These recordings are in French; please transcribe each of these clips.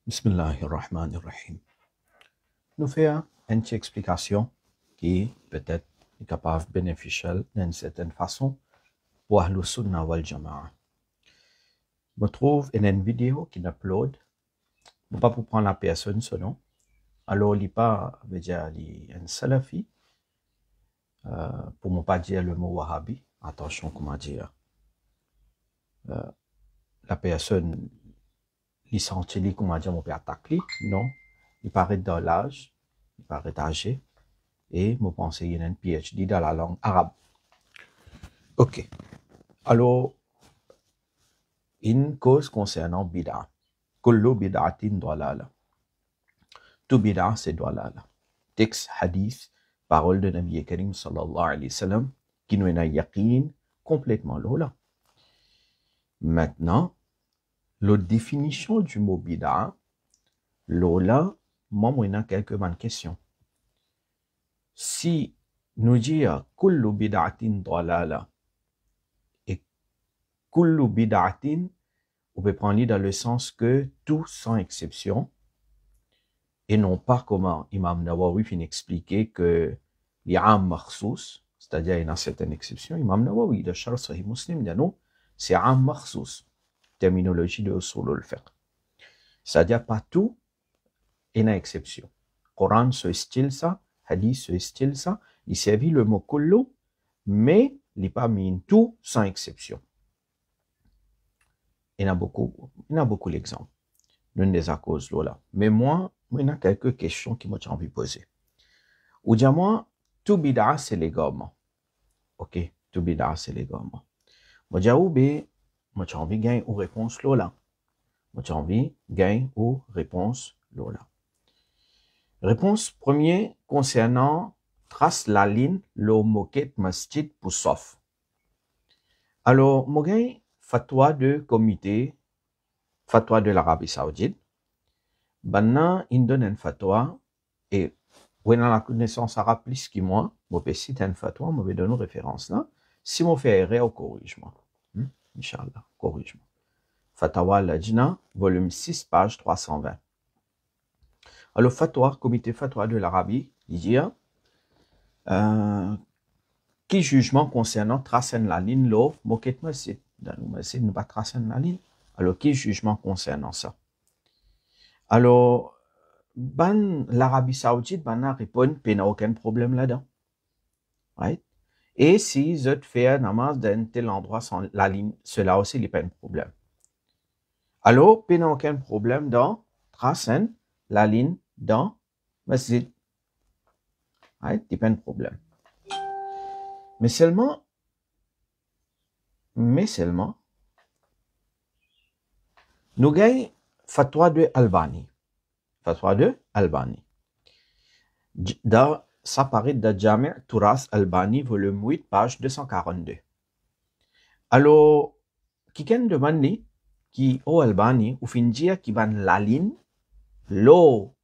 Bismillahirrahmanirrahim. Nous faisons une petite explication qui peut-être est capable bénéficielle d'une certaine façon pour Ahlus Sunnah wal Jama'a. Je trouve une vidéo qui upload, pas pour prendre la personne ce nom. Alors, il pas veut dire un salafi, pour ne pas dire le mot wahhabi. Attention, comment dire. La personne, il sentit, comment dire, mon père attaque, non. Il paraît dans l'âge, il paraît âgé, et je pense qu'il y a un PhD dans la langue arabe. Ok. Alors, une cause concernant bid'a. Kullu bid'atin dalala. Tout bid'a, c'est dalala. Texte, hadith, parole de Nabi Karim sallallahu alayhi wa sallam, qui nous a yaqin complètement là. Maintenant, la définition du mot bid'a, là, moi, j'ai quelques bonnes questions. Si nous disons kullu bid'atin dalala et kullu bid'atin, on peut prendre dans le sens que tout sans exception, et non pas comment Imam Nawawi finit expliquer que il y a un makhsous, c'est-à-dire il y a certaines exceptions. Imam Nawawi, de Sharh Sahih Muslim, dit non, c'est un makhsous, terminologie de usul al-fiqh. C'est-à-dire pas tout est une exception. Coran se style ça, hadith se style ça, il servit le mot kullu, mais il n'est pas mis tout sans exception. Il y en a beaucoup d'exemples. L'une des causes là. Mais moi, il y a quelques questions qui m'ont envie de poser. Ou dire moi, tout bid'a c'est l'égarement. Ok, tout bid'a c'est l'égarement. Moi dire ou bien, moi j'ai envie de gagner une réponse là. Moi j'ai envie de gagner une réponse là. Réponse première concernant trace la ligne le moquette masjid pour sauf. Alors, moi gagne fatwa de comité, fatwa de l'Arabie Saoudite. Maintenant, il donne une fatwa et on a la connaissance arabe plus que moi, je peux citer une fatwa, je vais donner une référence là. Si je fais erreur, corrige-moi. Inch'Allah, corrige-moi. Fatwa al-Lajna, volume 6, page 320. Alors, fatwa, comité fatwa de l'Arabie, il dit qui jugement concernant tracer la ligne là, moquette masjid. Dans le masjid, nous pas tracer la ligne. Alors, qui jugement concernant ça? Alors, l'Arabie Saoudite, répond qu'il n'y a aucun problème là-dedans. Right? Et si je fais namaz dans tel endroit sans la ligne, cela aussi n'est pas un problème. Alors, il n'y a aucun problème dans tracer la ligne dans masjid. Right? Il n'y a pas un problème. Mais seulement, nous gagnons fatwa de Albani. Fatwa de Albani. Ça paraît dans Jami' Turas Albani, volume 8, page 242. Alors, qui demande qui au Albani, ou fin dire qui ban la ligne, l'eau,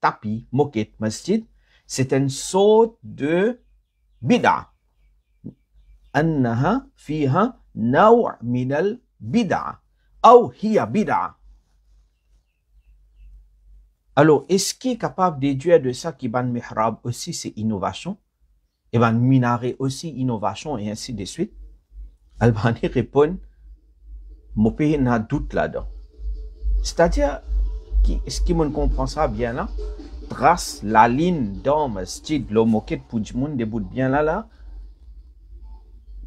tapis, moquette, masjid, c'est une sorte de bid'a. أنها فيها نوع من البدعة أو هي بدعة. Alors, est-ce qu'il est capable de déduire de ça qui ban mihrab aussi c'est innovation? Et ban minaret aussi innovation et ainsi de suite? Albani répond, mon pays n'a doute là-dedans. C'est-à-dire, est-ce qu'il me comprend ça bien là? Trace la ligne dans masjid, le moquette pour du monde debout bien là,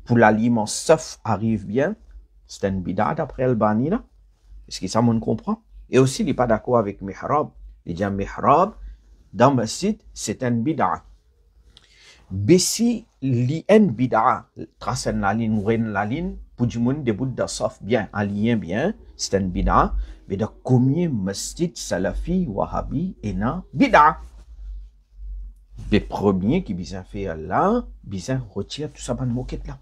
pour l'aliment sauf arrive bien, c'est une bid'a d'après Albani là. Est-ce que ça me comprend? Et aussi, il n'est pas d'accord avec mihrab. Il dit mihrab dans masjid, c'est une bid'a. Mais si l'en bid'a trace la ligne ou la ligne pour du monde debout de sauf bien, un lien bien, c'est une bid'a. Mais de combien masjid salafi wahhabi est une bid'a? Les premiers qui bien fait là, bien retire tout ça dans le moquette là.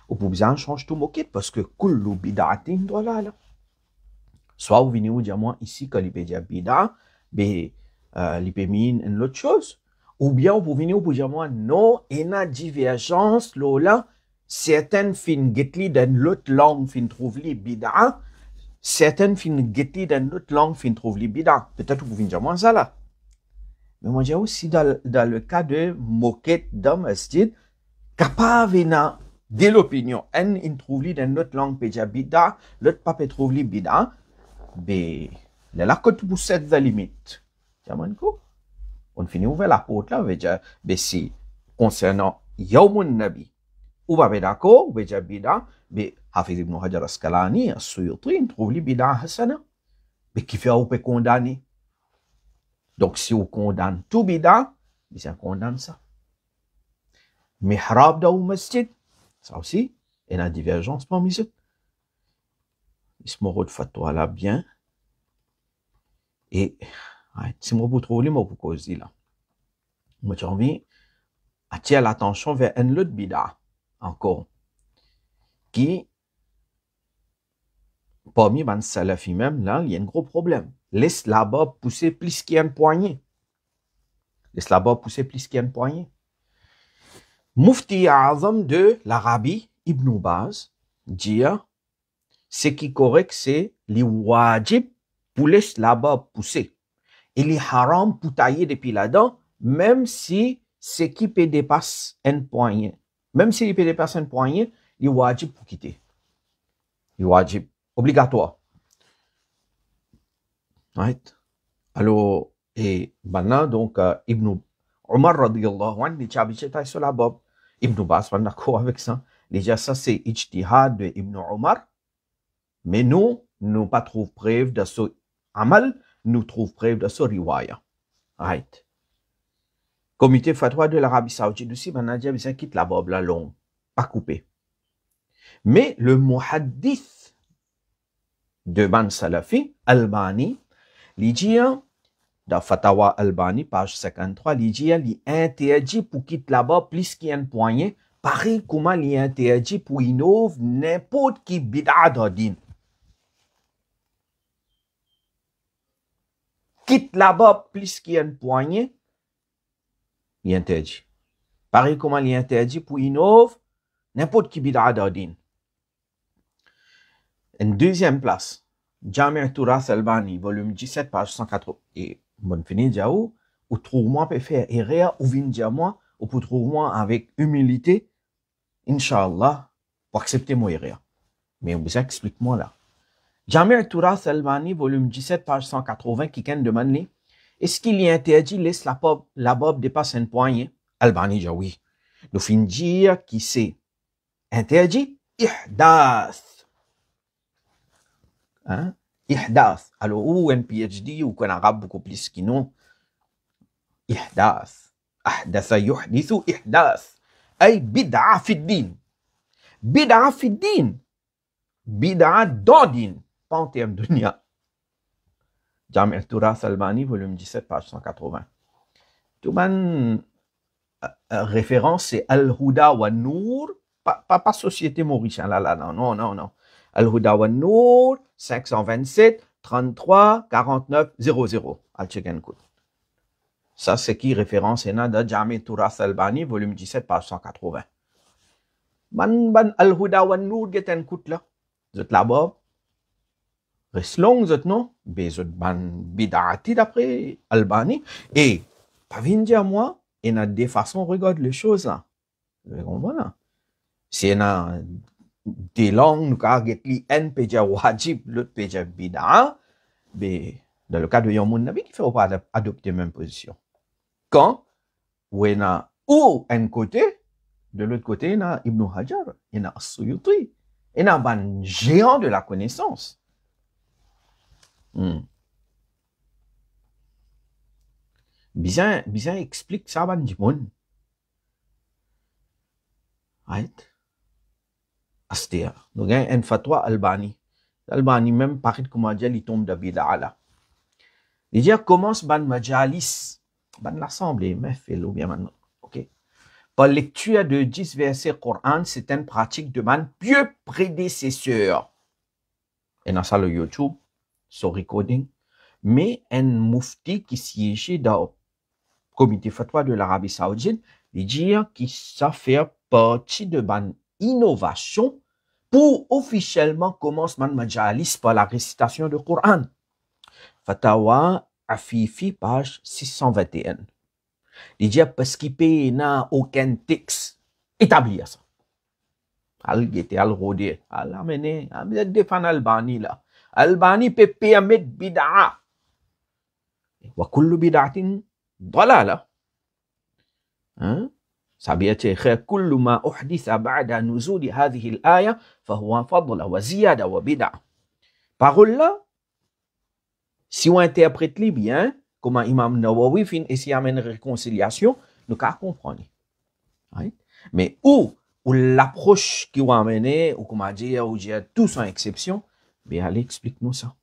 Ou pour bien changer tout moquette parce que kullu bid'atin dalala. Soit vous venez vous dire moi ici quand il peut dire bid'a, mais il peut mettre une autre chose. Ou bien vous venez vous dire moi non, il y a une divergence là, certaines fin getli dans l'autre langue fin trouve li bid'a, certaines fin guetter dans notre langue, fin trouve les bida. Peut-être vous pouvez dire moi ça là. Mais moi j'ai aussi dans le cas de moquette dans masjid, capable de l'opinion. Un trouve les dans notre langue péja bida, l'autre pas trouve les bida. Mais la côte pour cette limite. On finit ouvrir la porte là, on va dire, mais si concernant Yawmun Nabi, ou va être d'accord, ou va dire bida, mais Hafiz ibn Hajar Asqalani, As-Suyuti, il trouve les bida hasana, mais qui fait on peut condamner. Donc si on condamne tout bida, mais on condamne ça. Mihrab da ou masjid, ça aussi, il y a une divergence parmi eux. Ismoro de fatwa là bien. Et si moi vous trouvez, moi vous causez là. Moi j'ai envie attirer l'attention vers un autre bida encore qui parmi les salafis même là, il y a un gros problème. Laisse là-bas pousser plus qu'il y a une poignée. Laisse là-bas pousser plus qu'il y a une poignée. Mufti Azam de l'Arabie, Ibn Baz, dit ce qui est correct, c'est les wajib pour laisser là-bas pousser. Et les haram pour tailler depuis là-dedans, même si ce qui peut dépasser une poignée. Même si il peut dépasser une poignée, il est wajib pour quitter. Il est wajib, obligatoire. Right? Alors, et maintenant, donc, Ibn Omar radiyallahu anhu, il a sur la bob. Ibn Baz est d'accord avec ça. Déjà, ça, c'est ijtihad de Ibn Omar. Mais nous pas trouve preuve de ce amal, nous trouve preuve de ce riwaya. Right? Comité fatwa de l'Arabie Saoudite aussi, ben, Nadia, bien quitte la bob, la longue, pas coupée. Mais le muhaddith de Ban Salafi, Albani, il dit, dans Fatawa Albani, page 53, il dit, il interdit pour quitter là-bas plus qu'il y a une poignée, pareil comment il interdit pour innover n'importe qui bid'a d'adin. Quitte là-bas plus qu'il y a une poignée, il interdit. Pareil comment il interdit pour innover n'importe qui bid'a d'adin. Une deuxième place, Jami' Turath Albani, volume 17, page 180. Et bon, fini diaou, ou trouve-moi peut faire erreur, ou vin dire moi, ou pour trouve-moi avec humilité, Inch'Allah, pour accepter mon erreur. Mais on besoin explique-moi là. Jami' Turath Albani, volume 17, page 180, qui can demande les, est-ce qu'il est interdit laisse la bob dépasse une poignée? Albani dit oui. Nous fin dire qui c'est interdit, ihdath. Hein? Ihdath. Alors, ou un PhD ou qu'un arabe beaucoup plus qui non. Ihdath. Ahdatha yuhdithu ihdath. Ay bid'a fi din. Bid'a fi din. Bid'a d'odin. Pas en termes de dunya. Jami' Turath Albani, volume 17, page 180. Tout ban référence, c'est Al-Huda wa Nour. Pas Société Mauricienne. Là, non. Al-Huda wa Nour, 527, 33, 49, 00. Al-Chekenkout. Ça, c'est qui référence est dans Jami' Turath Albani, volume 17, page 180. Ban Al-Huda wa Nour, get un coup là. Vous êtes là-bas. Reste long, vous êtes non? Mais vous êtes ban bid'ati d'après Albani. Et, pas venir dire moi, il y a des façons, regarde les choses là. Vous comprenez? Si il y a des langues, nous avons un pédia wajib, l'autre pédia bid'a, mais dans le cas de Yawmun Nabi, il ne faut pas adopter la même position. Quand, où il y a ou un côté, de l'autre côté, il y a Ibn Hajar, il y a As-Suyuti, il y a un géant de la connaissance. Bien explique ça, ban Jimoun. Right? Astia. Nous avons un fatwa Albani. Albani même, pareil comme dire, il tombe de bid'a là. Il dit, commence ban majalis, ban l'assemblée, mais fais-le bien maintenant. Ok? Par lecture de 10 versets Coran, c'est une pratique de ban pieux prédécesseur. Et dans ça, le YouTube, son recording. Mais un mufti qui siégeait dans le comité fatwa de l'Arabie Saoudite, il dit que ça fait partie de ban innovation pour officiellement commencer man majalis par la récitation du Coran. Fatawa Afifi, page 621. Il dit parce qu'il n'a aucun texte établi à ça. Al gete al rode, al amene, al defan Albani là. Albani peut permettre bid'a. Wa kullu bid'atin dalala. Hein? سابيته خير كل ما أحدث بعد نزول هذه الآية فهو فضل وزيادة وبدع. Parole là, si on interprète les bien, comment Imam Nawawi fin essayer d'amener une réconciliation, nous qu'à comprendre. Right? Mais où l'approche qui va amener, ou comment dire, ou dire tout sans exception, bien allez explique-nous ça.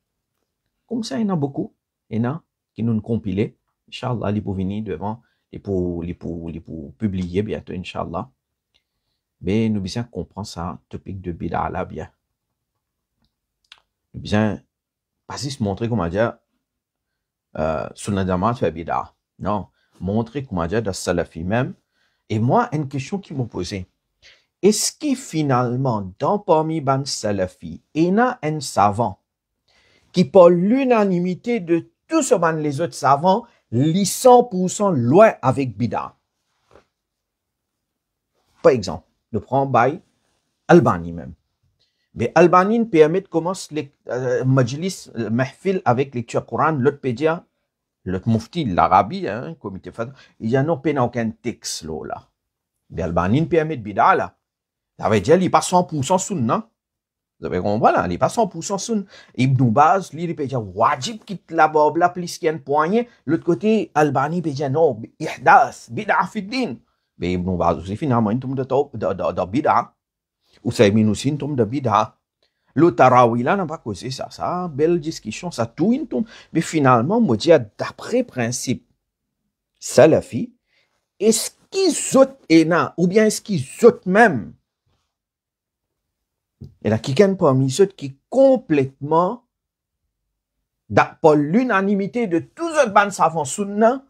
Comme ça, il y en a beaucoup, il y en a qui nous compilent. Inch'Allah, ils pour venir devant. Et pour publier bientôt, Inch'Allah. Mais nous besoin comprendre ça, topic de bid'a là bien. Nous besoin pas juste montrer comment dire, Sunnah Jamaat fait bid'a. Non, montrer comment dire, dans Salafi même. Et moi, une question qui m'a posée. Est-ce que finalement, dans parmi ban Salafi, il y a un savant qui, par l'unanimité de tous les autres savants, li 100% loin avec bid'a. Par exemple, nous prenons Baye Albani même. Mais Albani permet de commencer le majlis, le mahfil avec lecture Coran, l'autre pédia, l'autre mufti, l'Arabie, hein, comité fatwa, il y a non pas aucun texte là. Mais Albani permet de bid'a là. Ça veut dire qu'il n'est pas 100% sunna. Vous avez compris, là, il n'est pas 100% sunna. Ibn Baz, lui, il peut dire wajib quitte la Bible, là, plus qu'il y a une poignée. L'autre côté, Albani peut dire non, ihdas, bid'a fi din. Mais Ibn Baz aussi, finalement, il tombe de bid'a. Ou ça, il aussi, il tombe de bid'a. Le Tarawi, là, n'a pas causé ça. Ça, belle discussion, ça tout, il tombe. Mais finalement, moi, dire, d'après principe salafi, est-ce qu'ils autres éna, ou bien est-ce qu'ils autres même, et là, quelqu'un parmi ceux qui complètement, par l'unanimité de tous les bandes savants sunna,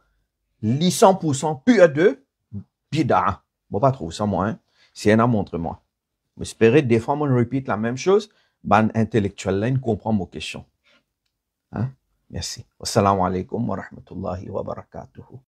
li 100% pur de bid'a. Bon, pas trop ça, moi, hein. Si elle a montre-moi. J'espère des fois, on répète la même chose, ban intellectuel là, il comprend mon question. Hein? Merci. Wassalamu alaikum wa rahmatullahi wa barakatuhu.